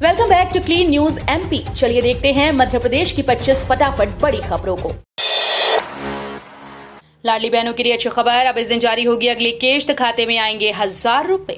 Welcome back to clean news MP. चलिए देखते हैं मध्य प्रदेश की 25 फटाफट बड़ी खबरों को। लाडली बहनों के लिए अच्छी खबर, अब इस दिन जारी होगी अगली किश्त, खाते में आएंगे 1000 रुपए।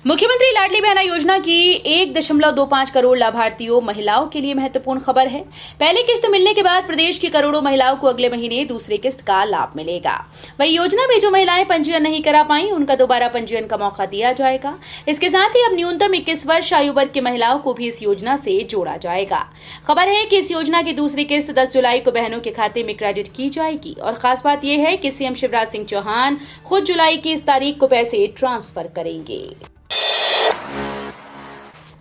मुख्यमंत्री लाडली बहना योजना की 1.25 करोड़ लाभार्थियों महिलाओं के लिए महत्वपूर्ण खबर है। पहली किस्त मिलने के बाद प्रदेश की करोड़ों महिलाओं को अगले महीने दूसरी किस्त का लाभ मिलेगा। वही योजना में जो महिलाएं पंजीयन नहीं करा पाई उनका दोबारा पंजीयन का मौका दिया जाएगा। इसके साथ ही अब न्यूनतम 21 वर्ष आयु वर्ग की महिलाओं को भी इस योजना से जोड़ा जाएगा। खबर है कि इस योजना की दूसरी किस्त 10 जुलाई को बहनों के खाते में क्रेडिट की जाएगी और खास बात यह है कि सीएम शिवराज सिंह चौहान खुद जुलाई की इस तारीख को पैसे ट्रांसफर करेंगे।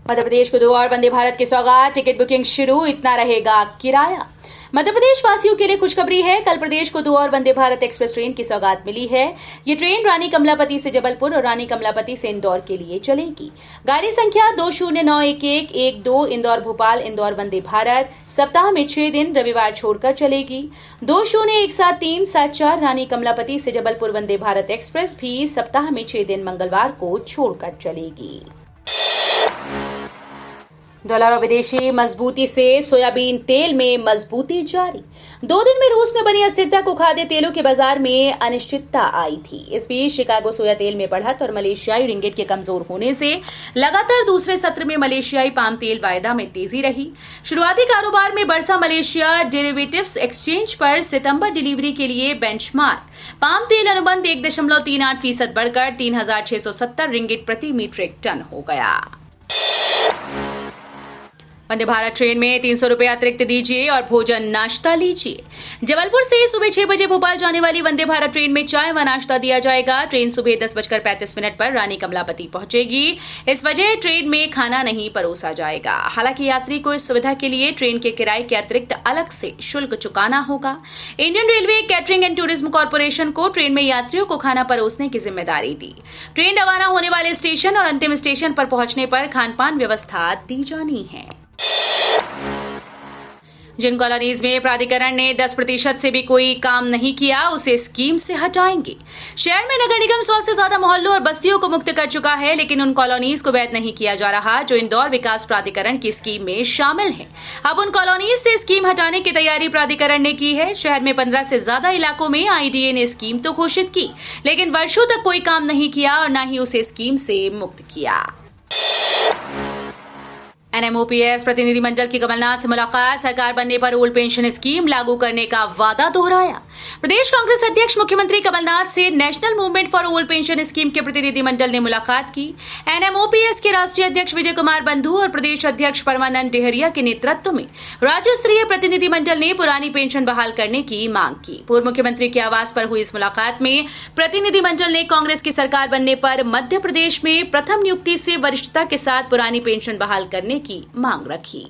मध्य प्रदेश को 2 और वंदे भारत की सौगात, टिकट बुकिंग शुरू, इतना रहेगा किराया। मध्य प्रदेश वासियों के लिए खुशखबरी है। कल प्रदेश को 2 और वंदे भारत एक्सप्रेस ट्रेन की सौगात मिली है। ये ट्रेन रानी कमलापति से जबलपुर और रानी कमलापति से इंदौर के लिए चलेगी। गाड़ी संख्या 20911112 इंदौर भोपाल इंदौर वंदे भारत सप्ताह में 6 दिन रविवार छोड़कर चलेगी। 201374 रानी कमलापति से जबलपुर वंदे भारत एक्सप्रेस भी सप्ताह में 6 दिन मंगलवार को छोड़कर चलेगी। डॉलर और विदेशी मजबूती से सोयाबीन तेल में मजबूती जारी। 2 दिन में रूस में बनी अस्थिरता को खाद्य तेलों के बाजार में अनिश्चितता आई थी। इस बीच शिकागो सोया तेल में बढ़त और मलेशियाई रिंगिट के कमजोर होने से लगातार दूसरे सत्र में मलेशियाई पाम तेल वायदा में तेजी रही। शुरुआती कारोबार में बरसा मलेशिया डेरिवेटिव्स एक्सचेंज पर सितंबर डिलीवरी के लिए बेंचमार्क पाम तेल अनुबंध 1.38% बढ़कर 3670 रिंगिट प्रति मीट्रिक टन हो गया। वंदे भारत ट्रेन में 300 रुपए अतिरिक्त दीजिए और भोजन नाश्ता लीजिए। जबलपुर से सुबह 6 बजे भोपाल जाने वाली वंदे भारत ट्रेन में चाय व नाश्ता दिया जाएगा। ट्रेन सुबह 10:35 पर रानी कमलापति पहुंचेगी। इस वजह ट्रेन में खाना नहीं परोसा जाएगा। हालांकि यात्री को इस सुविधा के लिए ट्रेन के किराए के अतिरिक्त अलग से शुल्क चुकाना होगा। Indian railway catering and tourism corporation को ट्रेन में यात्रियों को खाना परोसने की जिम्मेदारी दी। ट्रेन रवाना होने वाले स्टेशन और अंतिम स्टेशन पर पहुंचने पर खानपान व्यवस्था दी जानी है। जिन कॉलोनीज में प्राधिकरण ने 10% से भी कोई काम नहीं किया उसे स्कीम से हटाएंगे। शहर में नगर निगम 100 से ज्यादा मोहल्लों और बस्तियों को मुक्त कर चुका है, लेकिन उन कॉलोनीज को वैध नहीं किया जा रहा जो इंदौर विकास प्राधिकरण की स्कीम में शामिल हैं। अब उन कॉलोनीज से स्कीम हटाने की तैयारी प्राधिकरण ने की है। शहर में 15 से ज्यादा इलाकों में आईडीए ने स्कीम तो घोषित की, लेकिन वर्षों तक कोई काम नहीं किया और न ही उसे स्कीम से मुक्त किया। एनएमओपीएस प्रतिनिधिमंडल की कमलनाथ से मुलाकात, सरकार बनने पर ओल्ड पेंशन स्कीम लागू करने का वादा दोहराया। प्रदेश कांग्रेस अध्यक्ष मुख्यमंत्री कमलनाथ से national movement for old pension scheme के प्रतिनिधिमंडल ने मुलाकात की। एनएमओपीएस के राष्ट्रीय अध्यक्ष विजय कुमार बंधु और प्रदेश अध्यक्ष परमानंद डेहरिया के नेतृत्व में राज्य स्तरीय प्रतिनिधिमंडल ने पुरानी पेंशन बहाल करने की मांग की। पूर्व मुख्यमंत्री के आवास पर हुई इस मुलाकात में प्रतिनिधिमंडल ने कांग्रेस की सरकार बनने पर मध्य प्रदेश में प्रथम नियुक्ति से वरिष्ठता के साथ पुरानी पेंशन बहाल करने की मांग रखी।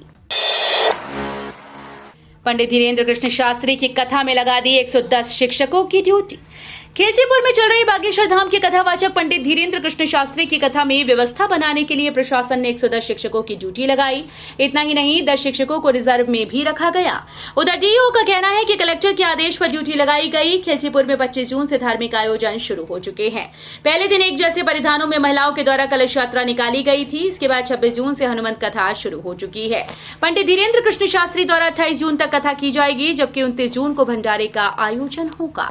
पंडित धीरेन्द्र कृष्ण शास्त्री की कथा में लगा दी 110 शिक्षकों की ड्यूटी। खिलचीपुर में चल रही बागेश्वर धाम के कथावाचक पंडित धीरेन्द्र कृष्ण शास्त्री की कथा में व्यवस्था बनाने के लिए प्रशासन ने 110 शिक्षकों की ड्यूटी लगाई। इतना ही नहीं, 10 शिक्षकों को रिजर्व में भी रखा गया। उधर डीओ का कहना है कि कलेक्टर के आदेश पर ड्यूटी लगाई गई। खिलचीपुर में 25 जून से धार्मिक आयोजन शुरू हो चुके हैं। पहले दिन एक जैसे परिधानों में महिलाओं के द्वारा कलश यात्रा निकाली गई थी। इसके बाद 26 जून से हनुमंत कथा शुरू हो चुकी है। पंडित धीरेन्द्र कृष्ण शास्त्री द्वारा 28 जून तक कथा की जाएगी, जबकि 29 जून को भंडारे का आयोजन होगा।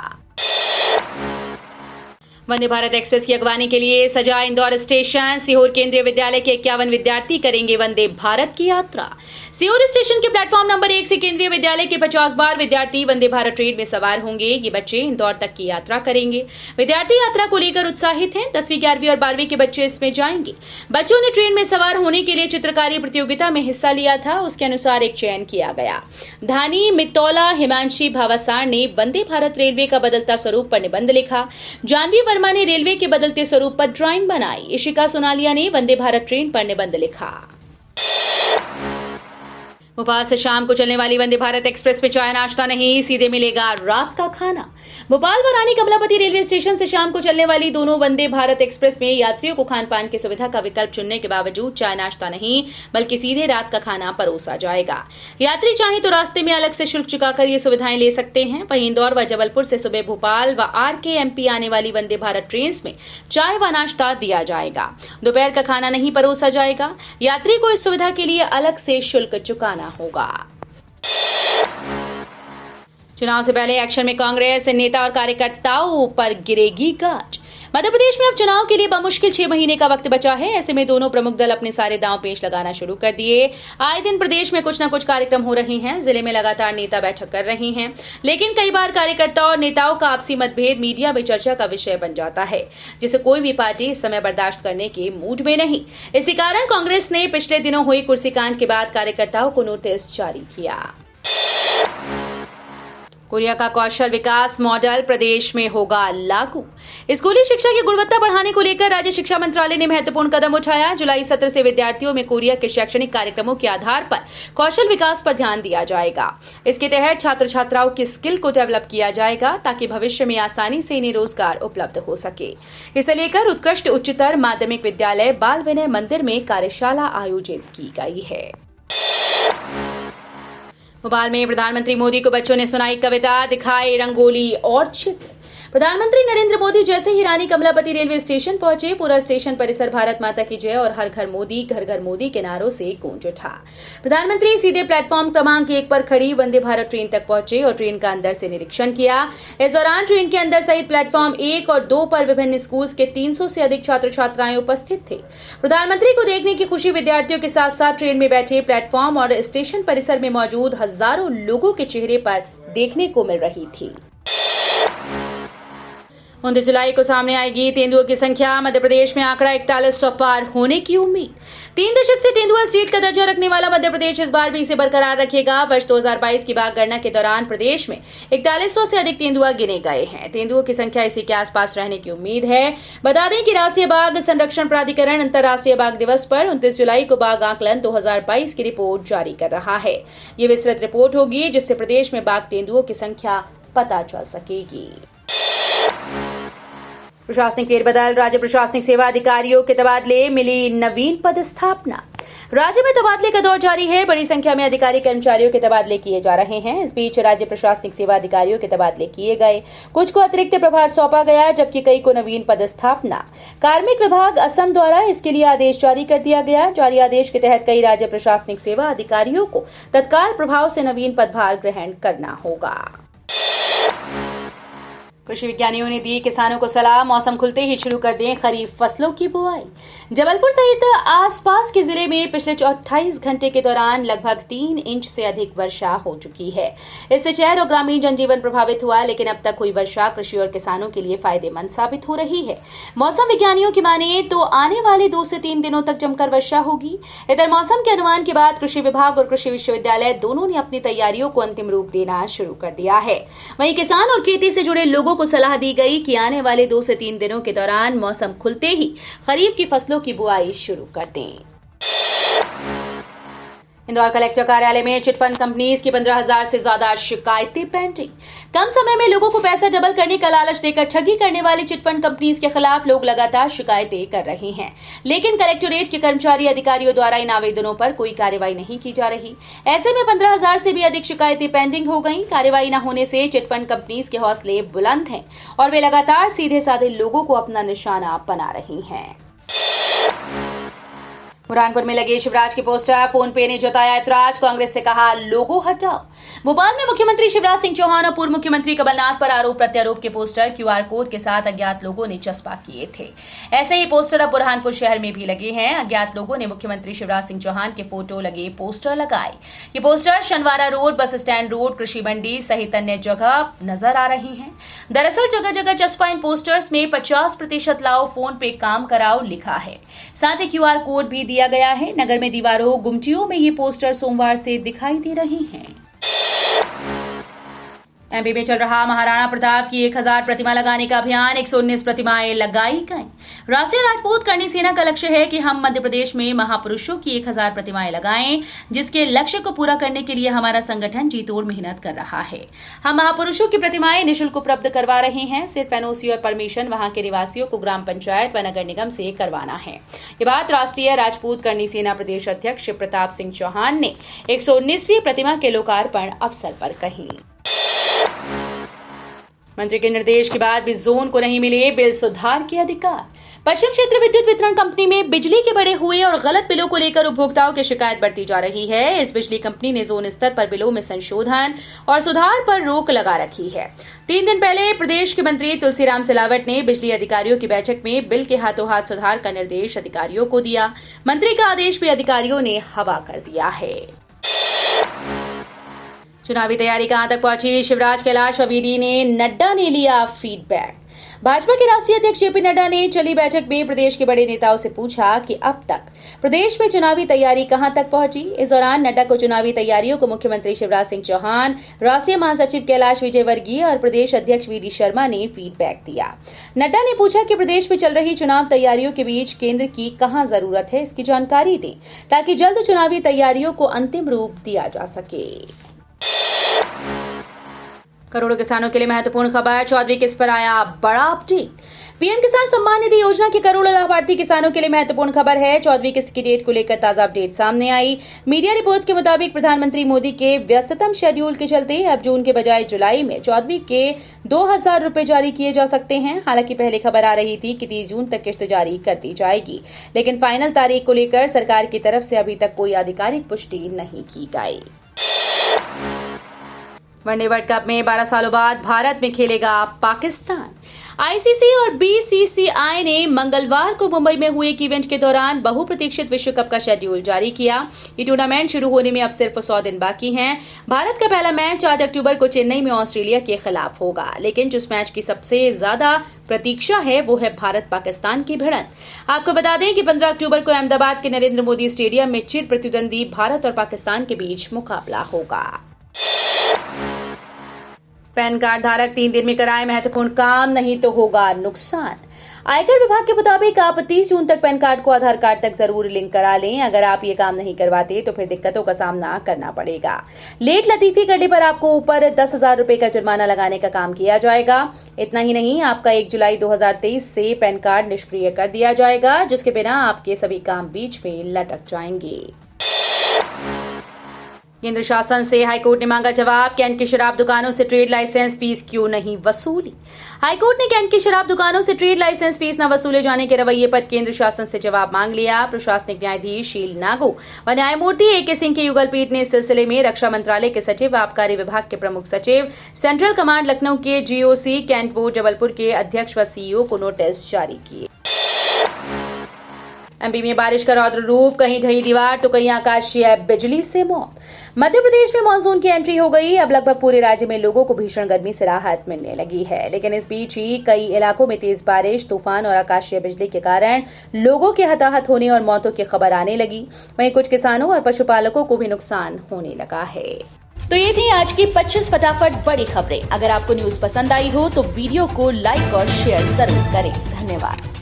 वंदे भारत एक्सप्रेस की अगवानी के लिए सजा इंदौर स्टेशन। सीहोर केंद्रीय विद्यालय के 51 विद्यार्थी करेंगे वंदे भारत की यात्रा। सीहोर स्टेशन के प्लेटफॉर्म नंबर 1 से केंद्रीय विद्यालय के 50 बार विद्यार्थी वंदे भारत ट्रेन में सवार होंगे। ये बच्चे इंदौर तक की यात्रा करेंगे। विद्यार्थी यात्रा को लेकर उत्साहित हैं। 10वीं 11वीं और 12वीं के बच्चे इसमें जाएंगे। बच्चों ने ट्रेन में सवार होने के लिए चित्रकारी प्रतियोगिता में हिस्सा लिया था। उसके अनुसार एक चयन किया गया। धानी मित्तौला हिमांशी भावासार ने वंदे भारत रेलवे का बदलता स्वरूप पर निबंध लिखा। जानवी वर्मा ने रेलवे के बदलते स्वरूप पर ड्राइंग बनाई। इशिका सोनालिया ने वंदे भारत ट्रेन पर निबंध लिखा। भोपाल से शाम को चलने वाली वंदे भारत एक्सप्रेस में चाय नाश्ता नहीं, सीधे मिलेगा रात का खाना। भोपाल व रानी कमलापति रेलवे स्टेशन से शाम को चलने वाली दोनों वंदे भारत एक्सप्रेस में यात्रियों को खान पान की सुविधा का विकल्प चुनने के बावजूद चाय नाश्ता नहीं बल्कि सीधे रात का खाना परोसा जाएगा। यात्री चाहे तो रास्ते में अलग से शुल्क चुकाकर ये सुविधाएं ले सकते हैं। वहीं इंदौर व जबलपुर से सुबह भोपाल व RKMP आने वाली वंदे भारत ट्रेन में चाय व नाश्ता दिया जाएगा। दोपहर का खाना नहीं परोसा जाएगा। यात्री को इस सुविधा के लिए अलग से शुल्क चुकाना होगा। चुनाव से पहले एक्शन में कांग्रेस नेता और कार्यकर्ताओं पर गिरेगी गाज। मध्य प्रदेश में अब चुनाव के लिए बमुश्किल 6 महीने का वक्त बचा है। ऐसे में दोनों प्रमुख दल अपने सारे दांव पेच लगाना शुरू कर दिए। आए दिन प्रदेश में कुछ न कुछ कार्यक्रम हो रहे हैं। जिले में लगातार नेता बैठक कर रहे हैं, लेकिन कई बार कार्यकर्ताओं और नेताओं का आपसी मतभेद मीडिया में चर्चा का विषय बन जाता है, जिसे कोई भी पार्टी इस समय बर्दाश्त करने के मूड में नहीं। इसी कारण कांग्रेस ने पिछले दिनों हुई कुर्सी कांड के बाद कार्यकर्ताओं को नोटिस जारी किया। कोरिया का कौशल विकास मॉडल प्रदेश में होगा लागू। स्कूली शिक्षा की गुणवत्ता बढ़ाने को लेकर राज्य शिक्षा मंत्रालय ने महत्वपूर्ण कदम उठाया। जुलाई सत्र से विद्यार्थियों में कोरिया के शैक्षणिक कार्यक्रमों के आधार पर कौशल विकास पर ध्यान दिया जाएगा। इसके तहत छात्र छात्राओं की स्किल को डेवलप किया जाएगा ताकि भविष्य में आसानी से इन्हें रोजगार उपलब्ध हो सके। इसे लेकर उत्कृष्ट उच्चतर माध्यमिक विद्यालय बाल विनय मंदिर में कार्यशाला आयोजित की गई है। भोपाल में प्रधानमंत्री मोदी को बच्चों ने सुनाई कविता, दिखाए रंगोली और चित्र। प्रधानमंत्री नरेंद्र मोदी जैसे ही रानी कमलापति रेलवे स्टेशन पहुंचे, पूरा स्टेशन परिसर भारत माता की जय और हर घर मोदी घर घर मोदी के नारों से गूंज उठा। प्रधानमंत्री सीधे प्लेटफॉर्म क्रमांक 1 पर खड़ी वंदे भारत ट्रेन तक पहुंचे और ट्रेन का अंदर से निरीक्षण किया। इस दौरान ट्रेन के अंदर सहित प्लेटफॉर्म 1 और 2 पर विभिन्न स्कूल के 300 से अधिक छात्र छात्राएं उपस्थित थे। प्रधानमंत्री को देखने की खुशी विद्यार्थियों के साथ साथ ट्रेन में बैठे प्लेटफॉर्म और स्टेशन परिसर में मौजूद हजारों लोगों के चेहरे पर देखने को मिल रही थी। 29 जुलाई को सामने आएगी तेंदुओं की संख्या। मध्य प्रदेश में आंकड़ा 4100 पार होने की उम्मीद। 3 दशक से तेंदुआ स्टेट का दर्जा रखने वाला मध्य प्रदेश इस बार भी इसे बरकरार रखेगा। वर्ष 2022 की बाघ गणना के दौरान प्रदेश में 4100 से अधिक तेंदुआ गिने गए हैं। तेंदुओं की संख्या इसी के आसपास रहने की उम्मीद है। बता दें कि राष्ट्रीय बाघ संरक्षण प्राधिकरण अंतर्राष्ट्रीय बाघ दिवस पर 29 जुलाई को बाघ आकलन 2022 की रिपोर्ट जारी कर रहा है। ये विस्तृत रिपोर्ट होगी जिससे प्रदेश में बाघ तेंदुओं की संख्या पता चल सकेगी। प्रशासनिक फेरबदल, राज्य प्रशासनिक सेवा अधिकारियों के तबादले, मिली नवीन पदस्थापना। राज्य में तबादले का दौर जारी है। बड़ी संख्या में अधिकारी कर्मचारियों के तबादले किए जा रहे हैं। इस बीच राज्य प्रशासनिक सेवा अधिकारियों के तबादले किए गए, कुछ को अतिरिक्त प्रभार सौंपा गया जबकि कई को नवीन पदस्थापना। कार्मिक विभाग असम द्वारा इसके लिए आदेश जारी कर दिया गया। जारी आदेश के तहत कई राज्य प्रशासनिक सेवा अधिकारियों को तत्काल प्रभाव से नवीन पदभार ग्रहण करना होगा। कृषि विज्ञानियों ने दी किसानों को सलाह, मौसम खुलते ही शुरू कर दें खरीफ फसलों की बुआई। जबलपुर सहित आसपास के जिले में पिछले 28 घंटे के दौरान लगभग 3 इंच से अधिक वर्षा हो चुकी है। इससे शहर और ग्रामीण जनजीवन प्रभावित हुआ, लेकिन अब तक हुई वर्षा कृषि और किसानों के लिए फायदेमंद साबित हो रही है। मौसम विज्ञानियों की माने तो आने वाले 2 से 3 दिनों तक जमकर वर्षा होगी। इधर मौसम के अनुमान के बाद कृषि विभाग और कृषि विश्वविद्यालय दोनों ने अपनी तैयारियों को अंतिम रूप देना शुरू कर दिया है। वहीं किसान और खेती से जुड़े लोगों को सलाह दी गई कि आने वाले 2 से 3 दिनों के दौरान मौसम खुलते ही खरीफ की फसलों की बुआई शुरू कर दें। इंदौर कलेक्टर कार्यालय में चिटफंड कंपनीज की 15,000 से ज्यादा शिकायतें पेंडिंग। कम समय में लोगों को पैसा डबल करने का लालच देकर ठगी करने वाली चिटफंड कंपनीज के खिलाफ लोग लगातार शिकायतें कर रहे हैं, लेकिन कलेक्टोरेट के कर्मचारी अधिकारियों द्वारा इन आवेदनों पर कोई कार्रवाई नहीं की जा रही। ऐसे में 15,000 से भी अधिक शिकायतें पेंडिंग हो गई। कार्रवाई न होने से चिटफंड कंपनीज के हौसले बुलंद हैं और वे लगातार सीधे साधे लोगों को अपना निशाना बना रही हैं। बुरहानपुर में लगे शिवराज के पोस्टर, फोन पे ने जताया ऐतराज, कांग्रेस से कहा लोगो हटाओ। भोपाल में मुख्यमंत्री शिवराज सिंह चौहान और पूर्व मुख्यमंत्री कमलनाथ पर आरोप प्रत्यारोप के पोस्टर QR कोड के साथ अज्ञात लोगों ने चस्पा किए थे। ऐसे ही पोस्टर अब बुरहानपुर शहर में भी लगे हैं। अज्ञात लोगों ने मुख्यमंत्री शिवराज सिंह चौहान के फोटो लगे पोस्टर लगाए। ये poster Shanwara road, bus stand road, कृषि मंडी सहित अन्य जगह नजर आ रही हैं। दरअसल जगह जगह चस्पा इन पोस्टर्स में 50% लाओ, फोन पे काम कराओ लिखा है। साथ ही QR कोड भी दिया गया है। नगर में दीवारों, गुमटियों में ये पोस्टर सोमवार से दिखाई दे रहे हैं। एमपी में चल रहा महाराणा प्रताप की 1000 प्रतिमा लगाने का अभियान, 119 प्रतिमाएं लगाई गई। राष्ट्रीय राजपूत करणी सेना का लक्ष्य है कि हम मध्य प्रदेश में महापुरुषों की 1000 प्रतिमाएं लगाएं, जिसके लक्ष्य को पूरा करने के लिए हमारा संगठन जी तोड़ मेहनत कर रहा है। हम महापुरुषों की प्रतिमाएं निःशुल्क उपलब्ध करवा रहे हैं। सिर्फ एनओसी और परमिशन वहां के निवासियों को ग्राम पंचायत व नगर निगम से करवाना है। ये बात राष्ट्रीय राजपूत करणी सेना प्रदेश अध्यक्ष प्रताप सिंह चौहान ने 119वीं प्रतिमा के लोकार्पण अवसर पर कही। मंत्री के निर्देश के बाद भी जोन को नहीं मिले बिल सुधार के अधिकार। पश्चिम क्षेत्र विद्युत वितरण कंपनी में बिजली के बढ़े हुए और गलत बिलों को लेकर उपभोक्ताओं की शिकायत बढ़ती जा रही है। इस बिजली कंपनी ने जोन स्तर पर बिलों में संशोधन और सुधार पर रोक लगा रखी है। 3 दिन पहले प्रदेश के मंत्री तुलसीराम सिलावट ने बिजली अधिकारियों की बैठक में बिल के हाथों हाथ सुधार का निर्देश अधिकारियों को दिया। मंत्री का आदेश भी अधिकारियों ने हवा कर दिया है। चुनावी तैयारी कहां तक पहुंची? शिवराज, कैलाश व वीडी ने नड्डा ने लिया फीडबैक। भाजपा के राष्ट्रीय अध्यक्ष जेपी नड्डा ने चली बैठक में प्रदेश के बड़े नेताओं से पूछा कि अब तक प्रदेश में चुनावी तैयारी कहां तक पहुंची। इस दौरान नड्डा को चुनावी तैयारियों को मुख्यमंत्री शिवराज सिंह चौहान, राष्ट्रीय महासचिव कैलाश विजयवर्गीय और प्रदेश अध्यक्ष वीडी शर्मा ने फीडबैक दिया। नड्डा ने पूछा कि प्रदेश में चल रही चुनाव तैयारियों के बीच केंद्र की कहां जरूरत है, इसकी जानकारी दें ताकि जल्द चुनावी तैयारियों को अंतिम रूप दिया जा सके। करोड़ों किसानों के लिए महत्वपूर्ण खबर, 14वीं किस्त पर आया बड़ा अपडेट। पीएम किसान सम्मान निधि योजना के करोड़ों लाभार्थी किसानों के लिए महत्वपूर्ण खबर है। 14वीं किस्त की डेट को लेकर ताजा अपडेट सामने आई। मीडिया रिपोर्ट्स के मुताबिक प्रधानमंत्री मोदी के व्यस्ततम शेड्यूल के चलते अब जून के बजाय जुलाई में 14वीं के 2000 रुपए जारी किए जा सकते हैं। हालांकि पहले खबर आ रही थी कि 30 जून तक किस्त जारी कर दी जाएगी, लेकिन फाइनल तारीख को लेकर सरकार की तरफ से अभी तक कोई आधिकारिक पुष्टि नहीं की गई। वनडे वर्ल्ड कप में 12 सालों बाद भारत में खेलेगा पाकिस्तान। आईसीसी और बीसीसीआई ने मंगलवार को मुंबई में हुए एक इवेंट के दौरान बहुप्रतीक्षित विश्व कप का शेड्यूल जारी किया। ये टूर्नामेंट शुरू होने में अब सिर्फ 100 दिन बाकी हैं। भारत का पहला मैच 8 अक्टूबर को चेन्नई में ऑस्ट्रेलिया के खिलाफ होगा, लेकिन जिस मैच की सबसे ज्यादा प्रतीक्षा है वो है भारत पाकिस्तान की भिड़ंत। आपको बता दें कि 15 अक्टूबर को अहमदाबाद के नरेंद्र मोदी स्टेडियम में चिर प्रतिद्वंदी भारत और पाकिस्तान के बीच मुकाबला होगा। पैन कार्ड धारक 3 दिन में कराए महत्वपूर्ण काम, नहीं तो होगा नुकसान। आयकर विभाग के मुताबिक आप 30 जून तक पैन कार्ड को आधार कार्ड तक जरूर लिंक करा लें। अगर आप ये काम नहीं करवाते तो फिर दिक्कतों का सामना करना पड़ेगा। लेट लतीफी करने पर आपको ऊपर 10,000 रुपए का जुर्माना लगाने का काम किया जाएगा। इतना ही नहीं, आपका 1 जुलाई 2023 से पैन कार्ड निष्क्रिय कर दिया जाएगा, जिसके बिना आपके सभी काम बीच में लटक जाएंगे। केंद्र शासन से हाईकोर्ट ने मांगा जवाब, कैंट की शराब दुकानों से ट्रेड लाइसेंस फीस क्यों नहीं वसूली। हाईकोर्ट ने कैंट की शराब दुकानों से ट्रेड लाइसेंस फीस न वसूले जाने के रवैये पर केंद्र शासन से जवाब मांग लिया। प्रशासनिक न्यायाधीश शील नागो व न्यायमूर्ति ए के सिंह की युगल पीठ ने इस सिलसिले में रक्षा मंत्रालय के सचिव, आबकारी विभाग के प्रमुख सचिव, सेंट्रल कमांड लखनऊ के जीओसी, कैंट बोर्ड जबलपुर के अध्यक्ष व सीईओ को नोटिस जारी किए। एमपी में बारिश का रौद्र रूप, कहीं ढही दीवार तो कहीं आकाशीय बिजली से मौत। मध्य प्रदेश में मानसून की एंट्री हो गई। अब लगभग पूरे राज्य में लोगों को भीषण गर्मी से राहत मिलने लगी है, लेकिन इस बीच ही कई इलाकों में तेज बारिश, तूफान और आकाशीय बिजली के कारण लोगों के हताहत होने और मौतों की खबर आने लगी। वहीं कुछ किसानों और पशुपालकों को भी नुकसान होने लगा है। तो ये थी आज की 25 फटाफट बड़ी खबरें। अगर आपको न्यूज पसंद आई हो तो वीडियो को लाइक और शेयर जरूर करें। धन्यवाद।